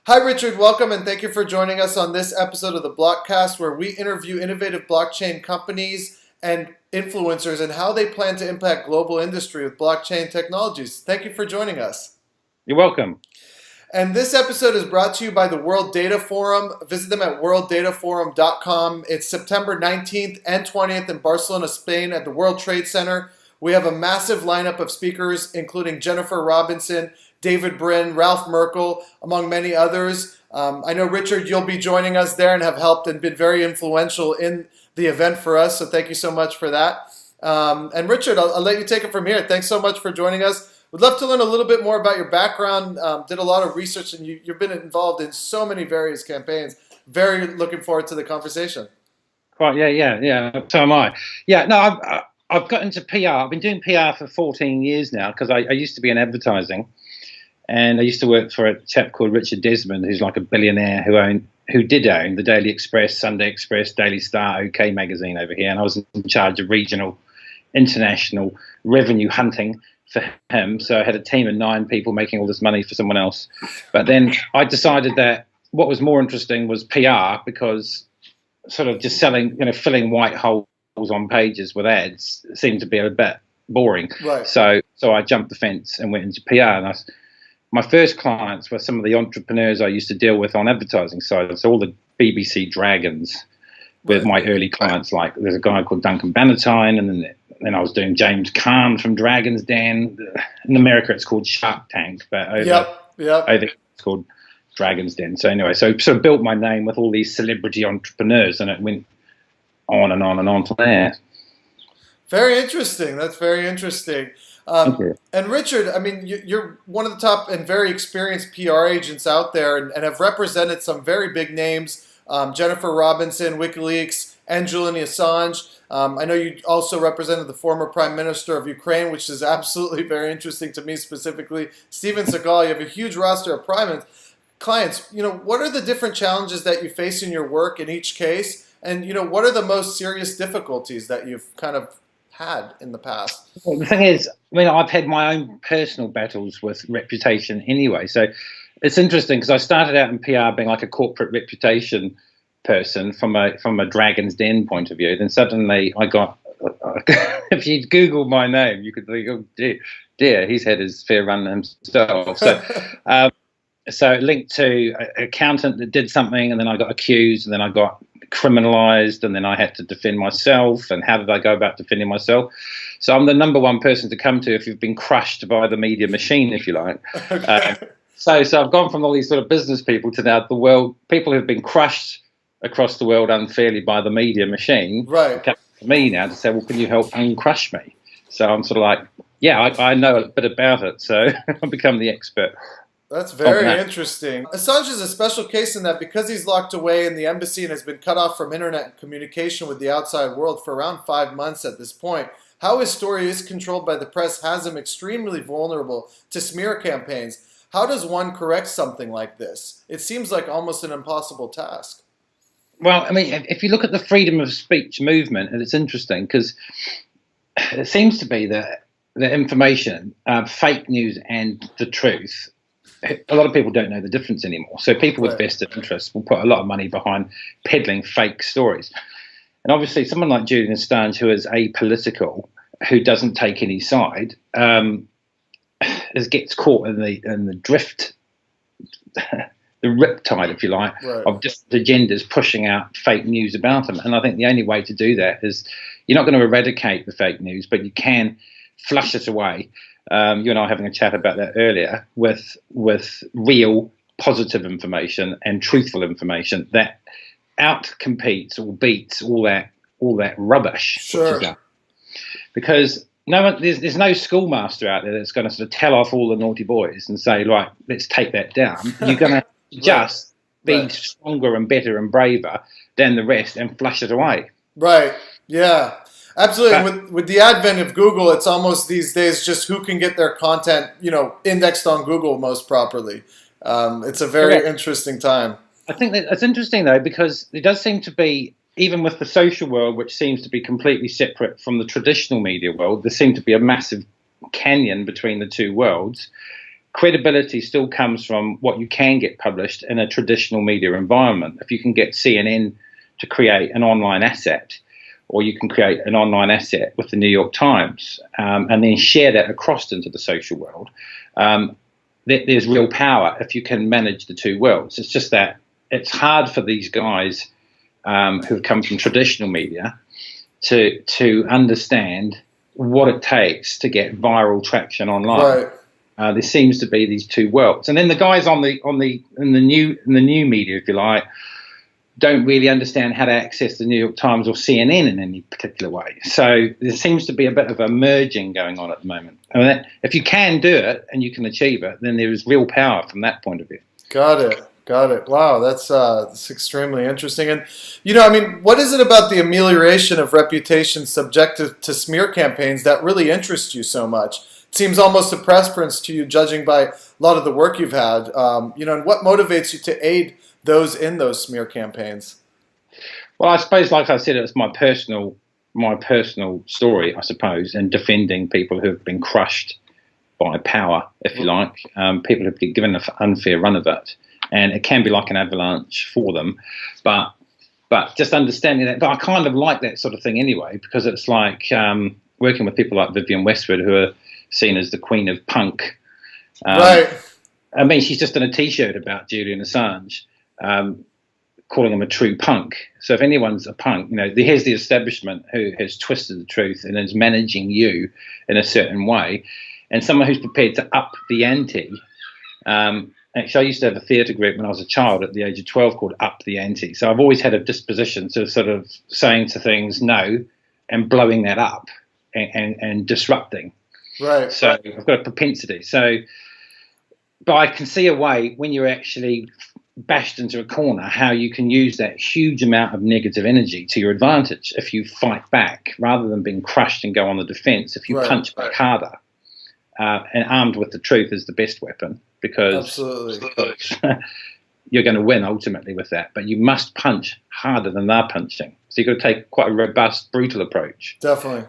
Hi, Richard. Welcome, and thank you for joining us on this episode of the Blockcast, where we interview innovative blockchain companies and influencers and how they plan to impact global industry with blockchain technologies. Thank you for joining us. You're welcome. And this episode is brought to you by the World Data Forum. Visit them at worlddataforum.com. It's September 19th and 20th in Barcelona, Spain at the World Trade Center. We have a massive lineup of speakers, including Jennifer Robinson, David Brin, Ralph Merkel, among many others. I know, Richard, you'll be joining us there and have helped and been very influential in the event for us, so thank you so much for that. And Richard, I'll let you take it from here. Thanks so much for joining us. We'd love to learn a little bit more about your background. Did a lot of research, and you've been involved in so many various campaigns. Very looking forward to the conversation. Right, yeah. So am I. Yeah, no, I've got into PR. I've been doing PR for 14 years now because I used to be in advertising. And I used to work for a chap called Richard Desmond, who's like a billionaire who did own the Daily Express, Sunday Express, Daily Star, OK magazine over here. And I was in charge of regional, international revenue hunting for him. So I had a team of 9 people making all this money for someone else. But then I decided that what was more interesting was PR, because sort of just selling, filling white holes on pages with ads seemed to be a bit boring. Right. So I jumped the fence and went into PR. And my first clients were some of the entrepreneurs I used to deal with on advertising side. So all the BBC dragons with my early clients. Like there's a guy called Duncan Bannatyne, and then I was doing James Caan from Dragon's Den. In America, it's called Shark Tank, but over it's called Dragon's Den. So anyway, so built my name with all these celebrity entrepreneurs, and it went on and on and on from there. Very interesting. That's very interesting. And Richard, I mean, you're one of the top and very experienced PR agents out there, and have represented some very big names, Jennifer Robinson, WikiLeaks, and Julian Assange. I know you also represented the former Prime Minister of Ukraine, which is absolutely very interesting to me specifically. Steven Seagal, you have a huge roster of clients. What are the different challenges that you face in your work in each case? And, what are the most serious difficulties that you've kind of had in the past? Well, the thing is, I've had my own personal battles with reputation anyway. So it's interesting because I started out in PR being like a corporate reputation person from a Dragon's Den point of view. Then suddenly I got, if you Google my name, you could think, oh dear, he's had his fair run himself. So, so linked to an accountant that did something, and then I got accused, and then I got criminalized, and then I had to defend myself. And how did I go about defending myself? So I'm the number one person to come to if you've been crushed by the media machine, if you like. Okay. So I've gone from all these sort of business people to now people who've been crushed across the world unfairly by the media machine. Right. Come to me now to say, well, can you help uncrush me? So I'm sort of like, yeah, I know a bit about it. So I've become the expert. That's very interesting. Assange is a special case in that because he's locked away in the embassy and has been cut off from internet communication with the outside world for around 5 months at this point, how his story is controlled by the press has him extremely vulnerable to smear campaigns. How does one correct something like this? It seems like almost an impossible task. Well, if you look at the freedom of speech movement, and it's interesting because it seems to be that the information, fake news and the truth, a lot of people don't know the difference anymore. So people with vested interests will put a lot of money behind peddling fake stories. And obviously someone like Julian Assange, who is apolitical, who doesn't take any side, gets caught in the drift, the riptide, if you like, of just agendas pushing out fake news about him. And I think the only way to do that is you're not going to eradicate the fake news, but you can flush it away. You and I were having a chat about that earlier with real positive information and truthful information that outcompetes or beats all that rubbish. Sure. Because there's no schoolmaster out there that's going to sort of tell off all the naughty boys and say, right, let's take that down. You're going to just be stronger and better and braver than the rest and flush it away. Right. Yeah. Absolutely. With the advent of Google, it's almost these days just who can get their content, indexed on Google most properly. It's a very interesting time. I think that it's interesting, though, because there does seem to be, even with the social world, which seems to be completely separate from the traditional media world, there seems to be a massive canyon between the two worlds. credibility still comes from what you can get published in a traditional media environment. If you can get CNN to create an online asset, or you can create an online asset with the New York Times, and then share that across into the social world, there's real power if you can manage the two worlds. It's just that it's hard for these guys who've come from traditional media to understand what it takes to get viral traction online. Right. There seems to be these two worlds, and then the guys in the new media, if you like, don't really understand how to access the New York Times or CNN in any particular way. So there seems to be a bit of a merging going on at the moment. And if you can do it and you can achieve it, then there is real power from that point of view. Got it. Wow, that's extremely interesting. And, I mean, what is it about the amelioration of reputation subjected to smear campaigns that really interests you so much? It seems almost a preference to you, judging by a lot of the work you've had. And what motivates you to aid those in those smear campaigns? Well, I suppose, like I said, it's my personal story, I suppose, in defending people who have been crushed by power, if you like, people who have been given an unfair run of it. And it can be like an avalanche for them, but just understanding that. But I kind of like that sort of thing anyway, because it's like working with people like Vivienne Westwood, who are seen as the queen of punk. Right. I mean, she's just done a T-shirt about Julian Assange, calling him a true punk. So if anyone's a punk, here's the establishment who has twisted the truth and is managing you in a certain way, and someone who's prepared to up the ante. Actually, I used to have a theatre group when I was a child at the age of 12 called Up the Ante. So I've always had a disposition to sort of saying to things no and blowing that up and disrupting. Right. So I've got a propensity. But I can see a way when you're actually bashed into a corner how you can use that huge amount of negative energy to your advantage if you fight back rather than being crushed and go on the defence. If you punch back harder, and armed with the truth is the best weapon, because you're going to win ultimately with that. But you must punch harder than they're punching. So you've got to take quite a robust, brutal approach. Definitely.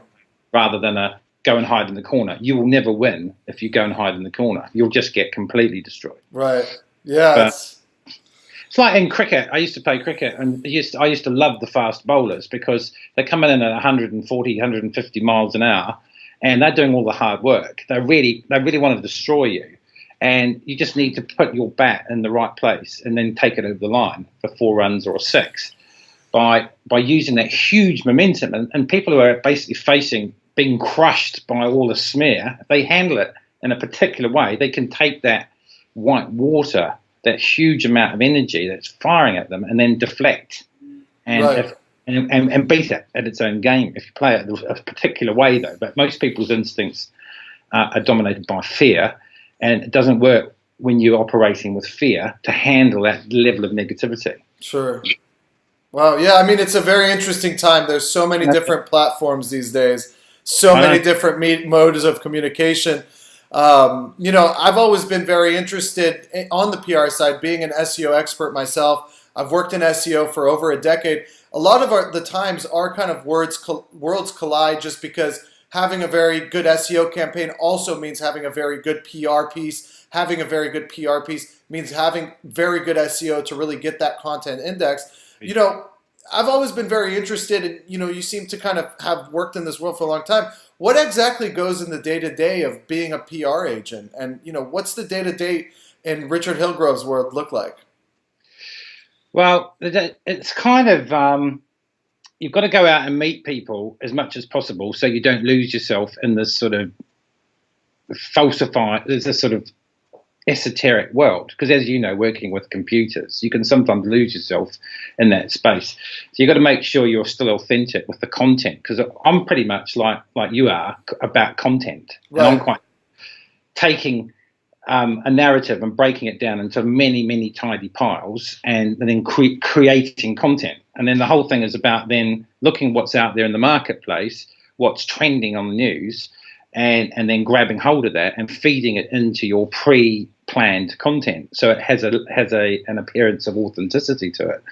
Rather than go and hide in the corner. You will never win if you go and hide in the corner. You'll just get completely destroyed. Right. Yeah. It's like in cricket. I used to play cricket, and I used to love the fast bowlers because they're coming in at 140, 150 miles an hour, and they're doing all the hard work. They really want to destroy you, and you just need to put your bat in the right place and then take it over the line for 4 runs or 6 by using that huge momentum. And people who are basically being crushed by all the smear, if they handle it in a particular way, they can take that white water, that huge amount of energy that's firing at them, and then deflect and beat it at its own game if you play it a particular way, though. But most people's instincts are dominated by fear, and it doesn't work when you're operating with fear to handle that level of negativity. Sure. Wow. Yeah. I mean, it's a very interesting time. There's so many different platforms these days, so many different modes of communication. I've always been very interested on the PR side, being an SEO expert myself. I've worked in SEO for over a decade. A lot of the times our kind of worlds collide, just because having a very good SEO campaign also means having a very good PR piece. Having a very good PR piece means having very good SEO to really get that content indexed. I've always been very interested in, you seem to kind of have worked in this world for a long time. What exactly goes in the day-to-day of being a PR agent? And, what's the day-to-day in Richard Hillgrove's world look like? Well, it's kind of, you've got to go out and meet people as much as possible so you don't lose yourself in this sort of this sort of esoteric world. Because as you know, working with computers, you can sometimes lose yourself in that space. So you've got to make sure you're still authentic with the content, because I'm pretty much like you are about content. Right. And I'm quite taking a narrative and breaking it down into many, many tidy piles, and then creating content. And then the whole thing is about then looking what's out there in the marketplace, what's trending on the news, and then grabbing hold of that and feeding it into your pre-planned content, so it has an appearance of authenticity to it.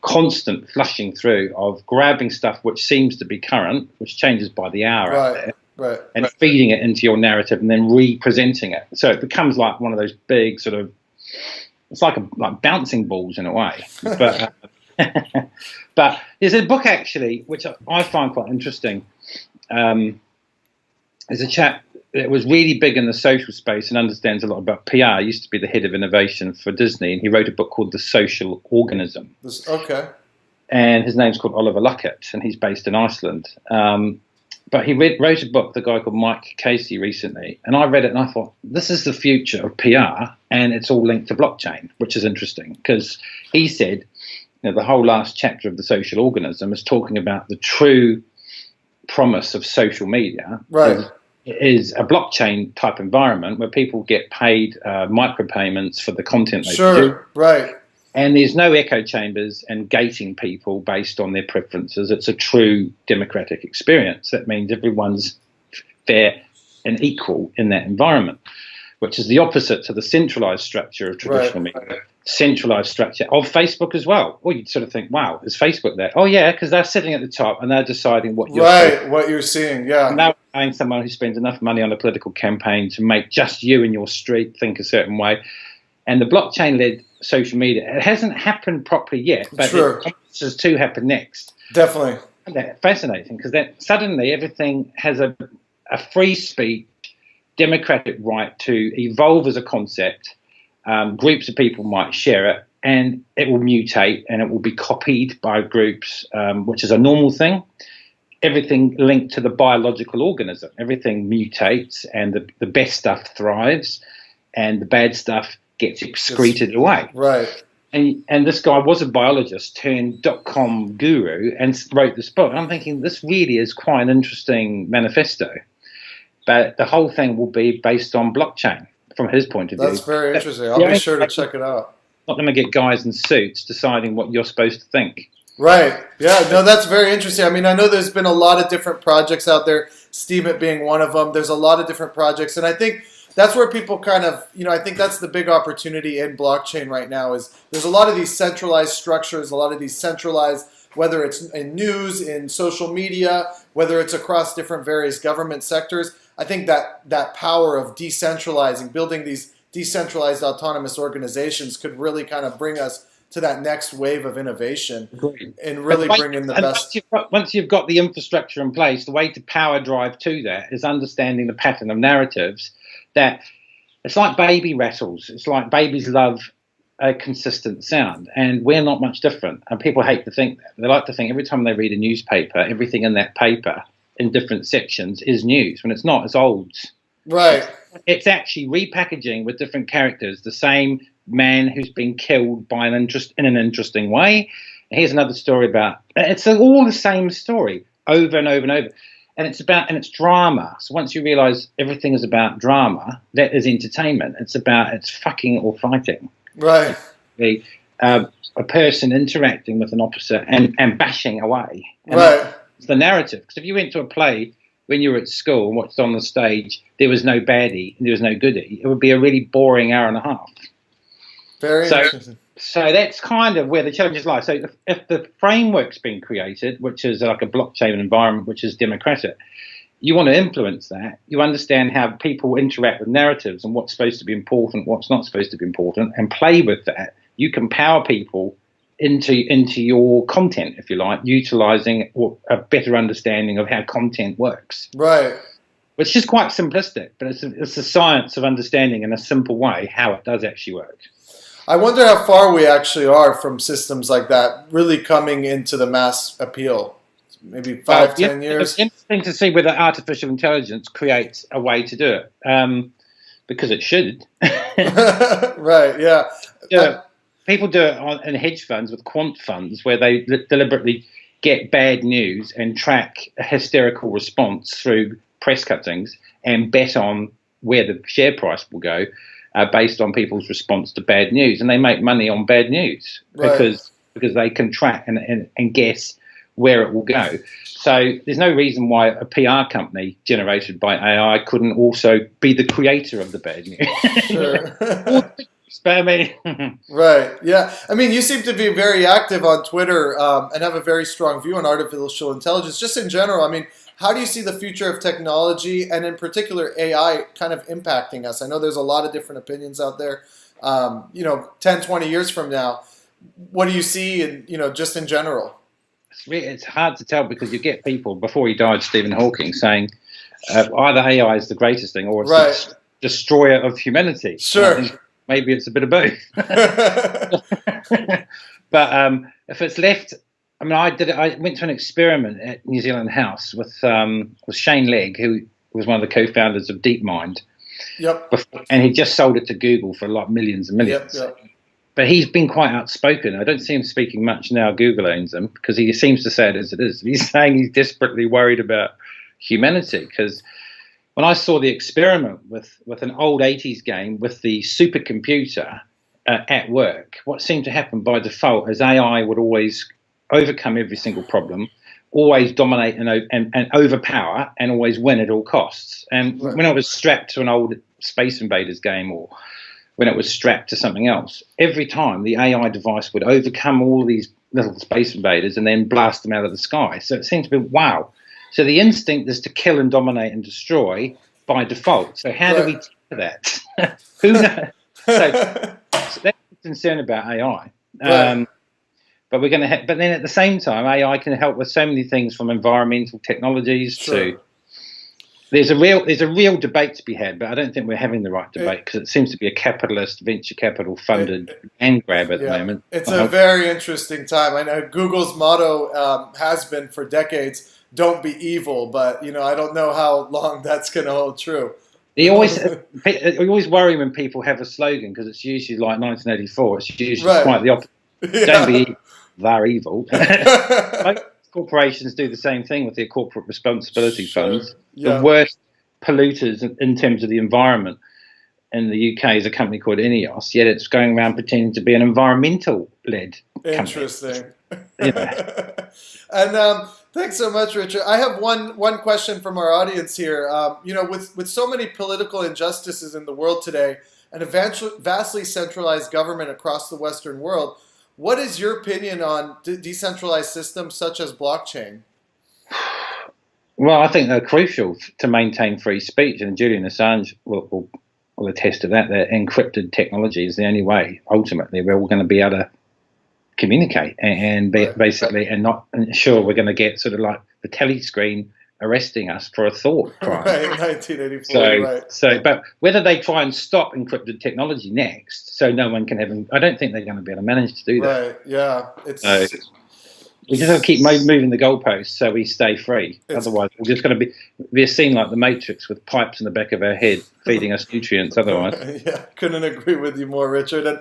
Constant flushing through of grabbing stuff which seems to be current, which changes by the hour out there, Right. and feeding it into your narrative and then re-presenting it. So it becomes like one of those big sort of, it's like bouncing balls in a way. But but there's a book actually which I find quite interesting. There's a chap that was really big in the social space and understands a lot about PR. He used to be the head of innovation for Disney, and he wrote a book called The Social Organism. Okay. And his name's called Oliver Luckett, and he's based in Iceland. But he wrote a book, the guy called Mike Casey, recently, and I read it and I thought, this is the future of PR, and it's all linked to blockchain, which is interesting because he said, the whole last chapter of The Social Organism is talking about the true promise of social media. Right. Is a blockchain type environment where people get paid micropayments for the content they produce. Right. And there's no echo chambers and gating people based on their preferences. It's a true democratic experience. That means everyone's fair and equal in that environment, which is the opposite to the centralized structure of traditional media. Centralized structure of Facebook as well. Well, you'd sort of think, wow, is Facebook there? Oh, yeah, because they're sitting at the top and they're deciding what you're what you're seeing, yeah. And they're paying someone who spends enough money on a political campaign to make just you and your street think a certain way. And the blockchain-led social media, it hasn't happened properly yet, but it is to happen next. Definitely. And that's fascinating because that suddenly everything has a free speech, democratic right to evolve as a concept. Groups of people might share it, and it will mutate, and it will be copied by groups, which is a normal thing. Everything linked to the biological organism. Everything mutates, and the best stuff thrives, and the bad stuff gets excreted away. Right. And this guy was a biologist turned .com guru and wrote this book. And I'm thinking this really is quite an interesting manifesto. But the whole thing will be based on blockchain from his point of view. That's very interesting. I'll be sure to check it out. Not going to get guys in suits deciding what you're supposed to think. Right. Yeah. No, that's very interesting. I mean, I know there's been a lot of different projects out there, Steemit being one of them. There's a lot of different projects. And I think that's where people kind of, I think that's the big opportunity in blockchain right now is there's a lot of these centralized structures, a lot of these centralized, whether it's in news, in social media, whether it's across different various government sectors. I think that power of decentralizing, building these decentralized autonomous organizations could really kind of bring us to that next wave of innovation. Agreed. And really bring in the best. Once you've got the infrastructure in place, the way to power drive to that is understanding the pattern of narratives. That it's like baby rattles. It's like babies love a consistent sound, and we're not much different. And people hate to think that. They like to think every time they read a newspaper, everything in that paper in different sections is news. When it's not, it's old. Right. It's actually repackaging with different characters. The same man who's been killed by in an interesting way. And here's another story about. It's all the same story over and over and over. And it's drama. So once you realize everything is about drama, that is entertainment. It's fucking or fighting. Right. A person interacting with an opposite and bashing away. And right. It's the narrative. Because if you went to a play when you were at school and watched on the stage, there was no baddie and there was no goodie, it would be a really boring hour and a half. Very interesting. So that's kind of where the challenges lie. So if the framework's been created, which is like a blockchain environment, which is democratic, you want to influence that. You understand how people interact with narratives and what's supposed to be important, what's not supposed to be important, and play with that. You can power people into your content, if you like, utilizing a better understanding of how content works. Right. Which is quite simplistic, but it's a science of understanding in a simple way how it does actually work. I wonder how far we actually are from systems like that really coming into the mass appeal. Maybe 10 years. It's interesting to see whether artificial intelligence creates a way to do it, because it should. Right, yeah. People do it in hedge funds with quant funds where they deliberately get bad news and track a hysterical response through press cuttings and bet on where the share price will go. Based on people's response to bad news, and they make money on bad news because they can track and guess where it will go. So there's no reason why a PR company generated by AI couldn't also be the creator of the bad news. Sure. But I mean, right, yeah. I mean, you seem to be very active on Twitter and have a very strong view on artificial intelligence. Just in general, I mean, how do you see the future of technology and in particular AI kind of impacting us? I know there's a lot of different opinions out there. 10, 20 years from now, what do you see just in general? It's hard to tell because you get people, before he died, Stephen Hawking, saying either AI is the greatest thing or it's the destroyer of humanity. Sure. Maybe it's a bit of both. But if it's left, I mean, I went to an experiment at New Zealand House with Shane Legg, who was one of the co-founders of DeepMind. Yep. And he just sold it to Google for like millions and millions. Yep. But he's been quite outspoken. I don't see him speaking much now. Google owns them because he seems to say it as it is. He's saying he's desperately worried about humanity because when I saw the experiment with an old 80s game with the supercomputer at work, what seemed to happen by default is AI would always overcome every single problem, always dominate and overpower, and always win at all costs. And when I was strapped to an old Space Invaders game or when it was strapped to something else, every time the AI device would overcome all of these little Space Invaders and then blast them out of the sky. So it seems to be, wow. So the instinct is to kill and dominate and destroy by default. So how do we temper that? Who knows? So that's the concern about AI. But we're going to. But then at the same time, AI can help with so many things, from environmental technologies to. There's a real debate to be had, but I don't think we're having the right debate because it seems to be a capitalist, venture capital funded and grab at the moment. It's a very interesting time. I know Google's motto has been for decades, "Don't be evil," but I don't know how long that's going to hold true. You always worry when people have a slogan because it's usually like 1984. It's usually quite the opposite. Don't be evil, they're evil. Corporations do the same thing with their corporate responsibility funds. The worst polluters in terms of the environment in the UK is a company called Ineos, yet it's going around pretending to be an environmental-led company. Interesting. And thanks so much, Richard. I have one question from our audience here. With so many political injustices in the world today and a vastly centralized government across the Western world, what is your opinion on decentralized systems such as blockchain? Well, I think they're crucial to maintain free speech, and Julian Assange will attest to that. That encrypted technology is the only way, ultimately, we're all going to be able to communicate and basically and not ensure we're going to get sort of like the telly screen arresting us for a thought crime. Right, 1984. But whether they try and stop encrypted technology next, so no one can have, I don't think they're going to be able to manage to do that. Right. Yeah. We just have to keep moving the goalposts so we stay free. Otherwise, we're just going to be seen like the Matrix with pipes in the back of our head feeding us nutrients. Otherwise, yeah, couldn't agree with you more, Richard. And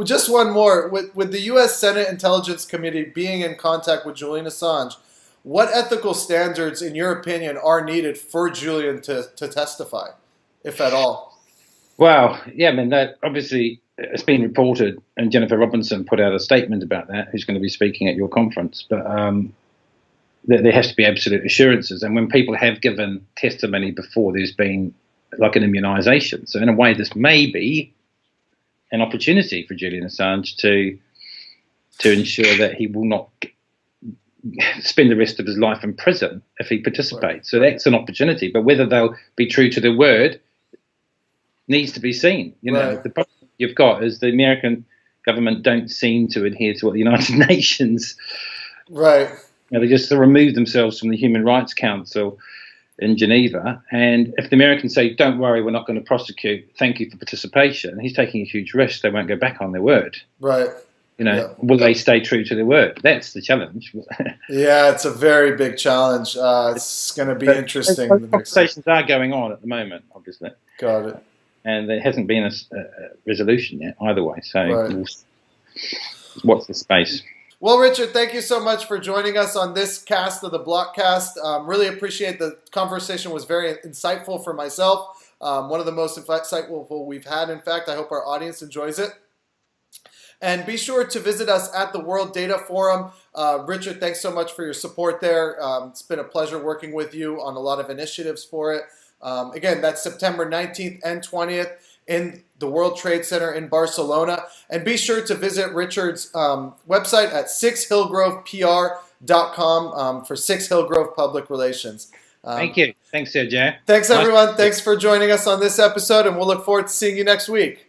just one more: with the U.S. Senate Intelligence Committee being in contact with Julian Assange, what ethical standards, in your opinion, are needed for Julian to testify, if at all? Well, yeah, I mean, that obviously it's been reported, and Jennifer Robinson put out a statement about that, who's going to be speaking at your conference. But there has to be absolute assurances. And when people have given testimony before, there's been like an immunisation. So in a way, this may be an opportunity for Julian Assange to ensure that he will not spend the rest of his life in prison if he participates. So that's an opportunity. But whether they'll be true to their word needs to be seen. The problem you've got is the American government don't seem to adhere to what the United Nations. Right. They just remove themselves from the Human Rights Council in Geneva. And if the Americans say, don't worry, we're not going to prosecute, thank you for participation, he's taking a huge risk. They won't go back on their word. Right. Will they stay true to their word? That's the challenge. Yeah, it's a very big challenge. It's going to be interesting. Conversations are going on at the moment, obviously. Got it. And there hasn't been a resolution yet either way. So watch the space. Well, Richard, thank you so much for joining us on this cast of the Blockcast. Really appreciate the conversation. Was very insightful for myself. One of the most insightful we've had. In fact, I hope our audience enjoys it. And be sure to visit us at the World Data Forum. Richard, thanks so much for your support there. It's been a pleasure working with you on a lot of initiatives for it. Again, that's September 19th and 20th in the World Trade Center in Barcelona. And be sure to visit Richard's website at 6hillgrovepr.com. VN3T.com for 6 Hillgrove Public Relations. Thank you. Thanks, Sergio. Thanks, everyone. Thanks for joining us on this episode, and we'll look forward to seeing you next week.